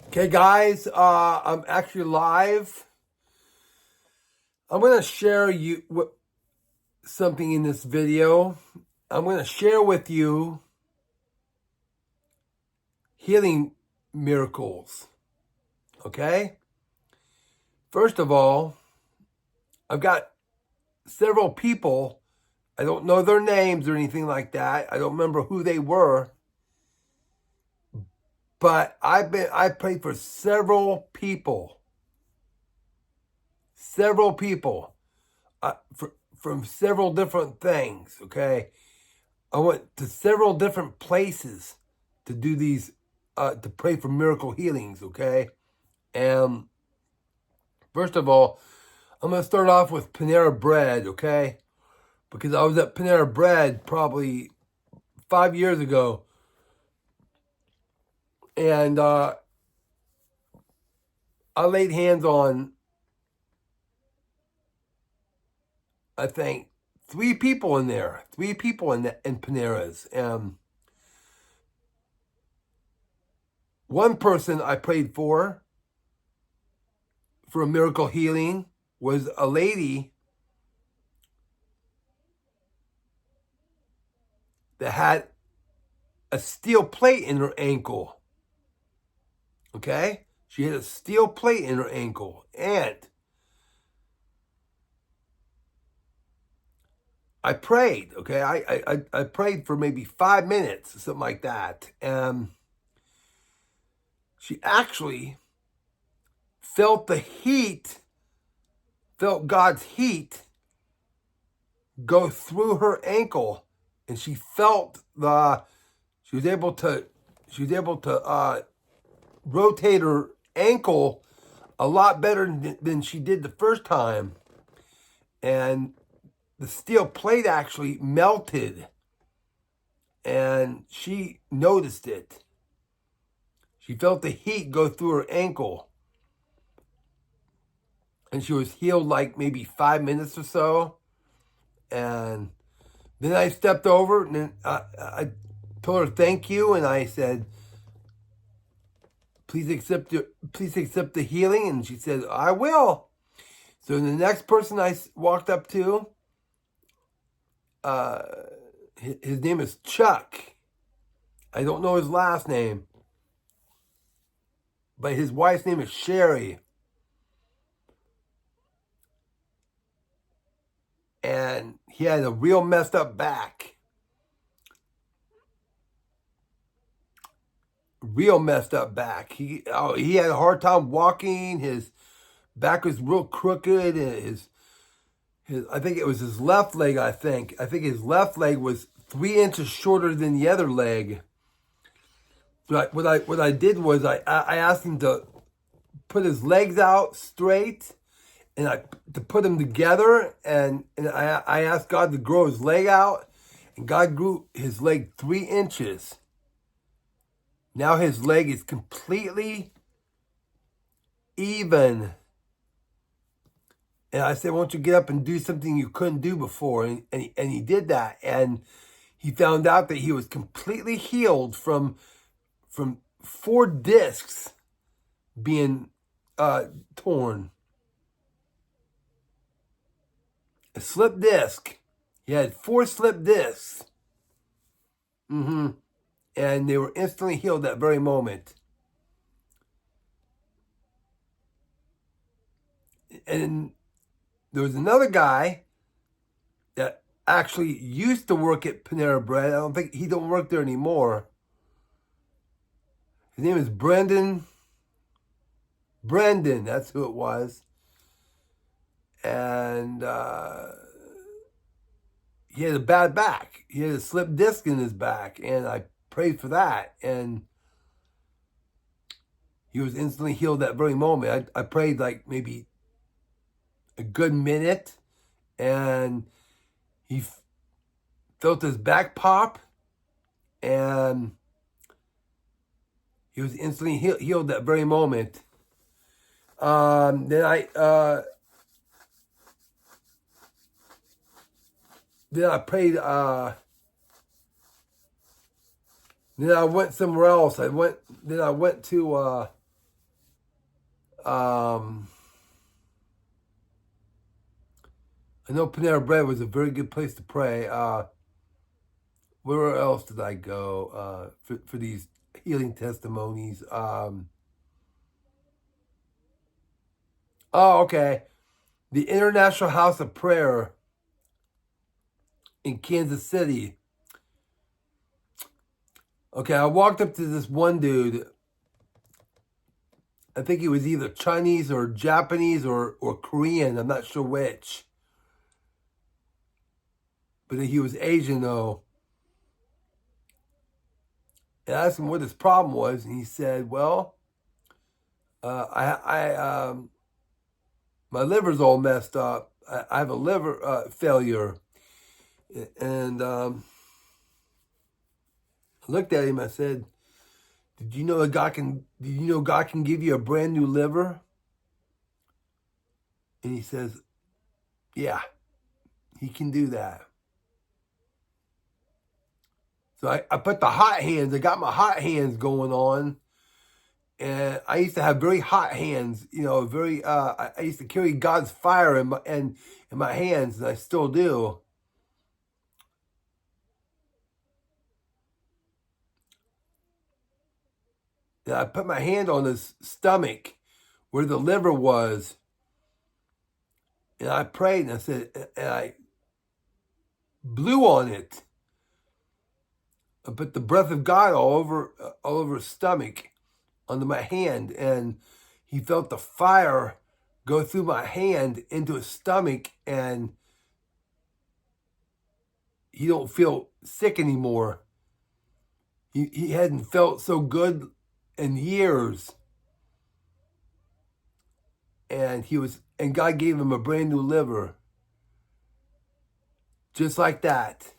Okay, guys, I'm actually live. I'm going to share something in this video. I'm going to share with you healing miracles. Okay? First of all, I've got several people. I don't know their names or anything like that. I don't remember who they were. But I prayed for several people. From several different things, okay? I went to several different places to do these, to pray for miracle healings, okay? And first of all, I'm going to start off with Panera Bread, okay? Because I was at Panera Bread probably 5 years ago. And I laid hands on, I think, three people in there. Three people in Panera's. One person I prayed for a miracle healing was a lady that had a steel plate in her ankle. Okay? She had a steel plate in her ankle. And I prayed, okay? I prayed for maybe 5 minutes or something like that. And she actually felt God's heat go through her ankle. And she was able to rotate her ankle a lot better than she did the first time. And the steel plate actually melted. And she noticed it. She felt the heat go through her ankle. And she was healed like maybe 5 minutes or so. And then I stepped over and I told her thank you. And I said, please accept the healing. And she said, I will. So the next person I walked up to, his name is Chuck. I don't know his last name, but his wife's name is Sherry. And he had a real messed up back. Real messed up back. He had a hard time walking. His back was real crooked. And I think it was his left leg, I think his left leg was 3 inches shorter than the other leg. But what I did was I asked him to put his legs out straight, and to put them together, and I asked God to grow his leg out, and God grew his leg 3 inches. Now his leg is completely even. And I said, why don't you get up and do something you couldn't do before? And he did that. And he found out that he was completely healed from 4 discs being torn. A slip disc. He had 4 slip discs. And they were instantly healed that very moment. And there was another guy that actually used to work at Panera Bread. I don't think he don't work there anymore. His name is Brendan. That's who it was. And he had a bad back. He had a slip disc in his back, and I prayed for that, and he was instantly healed that very moment. I prayed like maybe a good minute, and he felt his back pop, and he was instantly healed that very moment. Then I prayed. Then I went somewhere else. I went to I know Panera Bread was a very good place to pray. Where else did I go for these healing testimonies? Oh, okay. The International House of Prayer in Kansas City. Okay, I walked up to this one dude. I think he was either Chinese or Japanese or Korean. I'm not sure which. But he was Asian, though. And I asked him what his problem was, and he said, well, my liver's all messed up. I have a liver failure. And I looked at him. I said, "Did you know God can give you a brand new liver?" And he says, "Yeah, He can do that." So I put the hot hands. I got my hot hands going on, and I used to have very hot hands. You know, very. I used to carry God's fire in my hands, and I still do. And I put my hand on his stomach, where the liver was, and I prayed, and I said, and I blew on it. I put the breath of God all over his stomach, under my hand, and he felt the fire go through my hand into his stomach, and he don't feel sick anymore. He hadn't felt so good in years, and God gave him a brand new liver, just like that.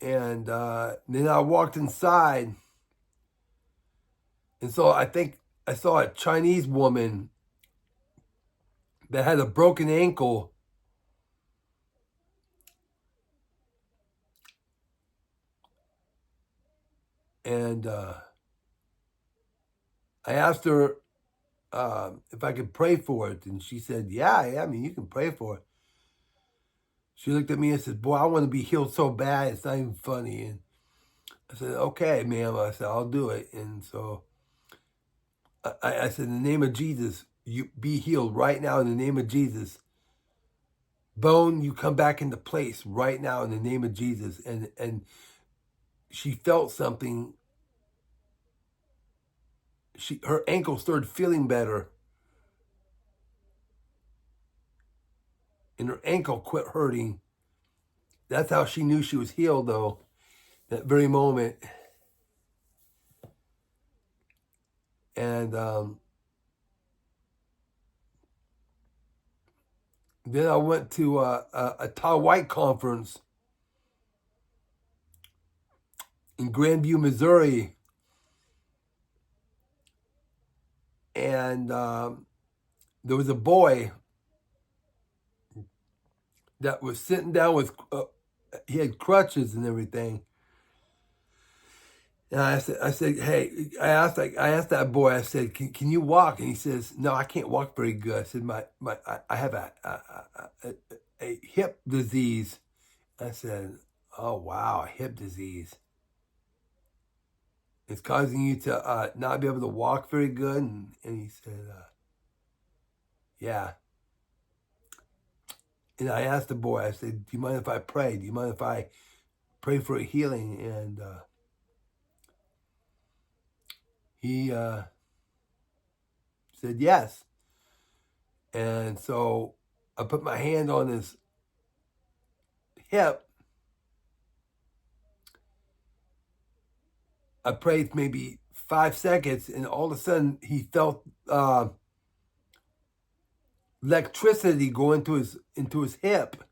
And then I walked inside, and so I think I saw a Chinese woman that had a broken ankle. And I asked her if I could pray for it. And she said, yeah, I mean, you can pray for it. She looked at me and said, boy, I want to be healed so bad, it's not even funny. And I said, okay, ma'am. I said, I'll do it. And so I said, in the name of Jesus, you be healed right now in the name of Jesus. Bone, you come back into place right now in the name of Jesus. And she felt something. Her ankle started feeling better. And her ankle quit hurting. That's how she knew she was healed, though, that very moment. And then I went to a Tall White conference in Grandview, Missouri. And there was a boy that was sitting down with, he had crutches and everything. And I said, hey, I asked that boy, I said, can you walk? And he says, no, I can't walk very good. I said, I have a hip disease. I said, oh, wow, a hip disease. It's causing you to not be able to walk very good. And he said, yeah. And I asked the boy, I said, do you mind if I pray? Do you mind if I pray for a healing? And he said yes. And so I put my hand on his hip. I prayed maybe 5 seconds, and all of a sudden he felt electricity go into his hip.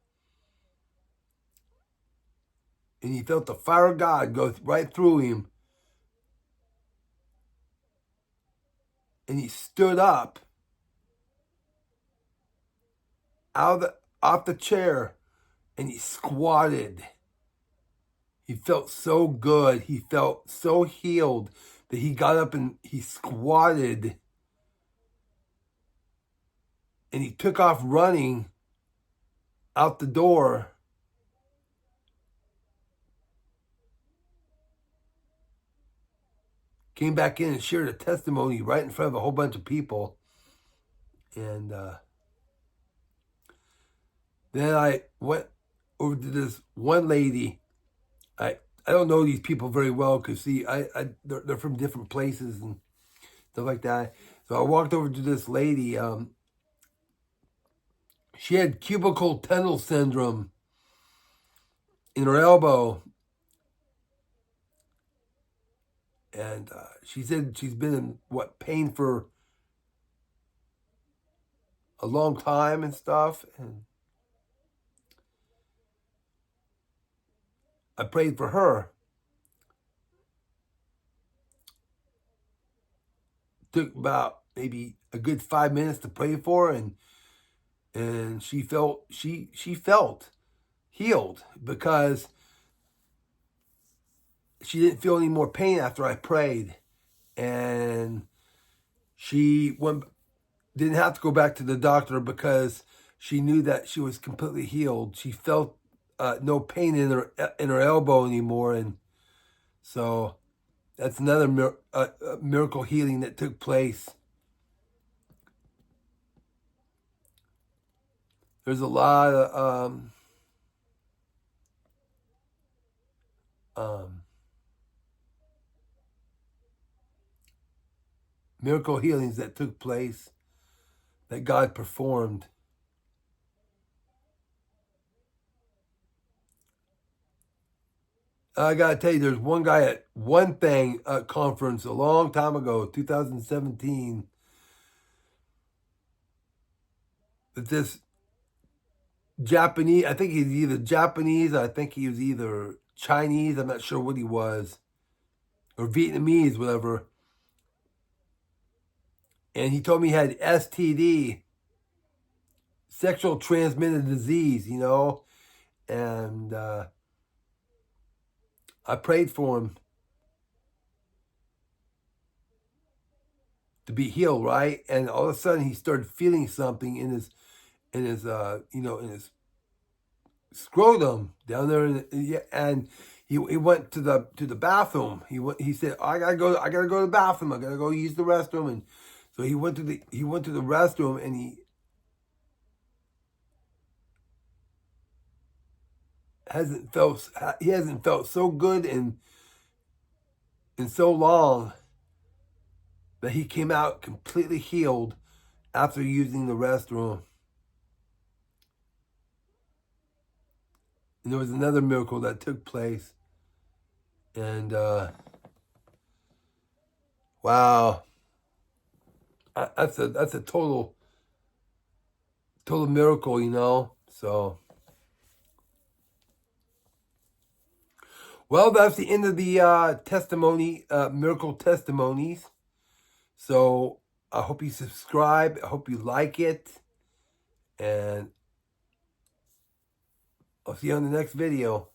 And he felt the fire of God go right through him. And he stood up off the chair, and he squatted. He felt so good. He felt so healed that he got up and he squatted and he took off running out the door. Came back in and shared a testimony right in front of a whole bunch of people. And then I went over to this one lady. I don't know these people very well because, see, they're from different places and stuff like that. So I walked over to this lady. She had cubicle tunnel syndrome in her elbow. And she said she's been in, pain for a long time and stuff. And I prayed for her. Took about maybe a good 5 minutes to pray for her, and she felt healed because she didn't feel any more pain after I prayed, and she didn't have to go back to the doctor because she knew that she was completely healed. She felt no pain in her elbow anymore, and so that's another miracle healing that took place. There's a lot of miracle healings that took place that God performed. I got to tell you, there's one guy at One Thing conference a long time ago, 2017, that this Japanese, I think he's either Japanese, I think he was either Chinese, I'm not sure what he was, or Vietnamese, whatever. And he told me he had STD, sexual transmitted disease, and I prayed for him to be healed, right? And all of a sudden he started feeling something in his in his scrotum down there, and he went to the bathroom. He said, I gotta go to the bathroom. I gotta go use the restroom. And so he went to the restroom, and he hasn't felt so good in so long that he came out completely healed after using the restroom. And there was another miracle that took place. And wow, that's a total miracle, So, well, that's the end of the miracle testimonies. So I hope you subscribe. I hope you like it, and I'll see you on the next video.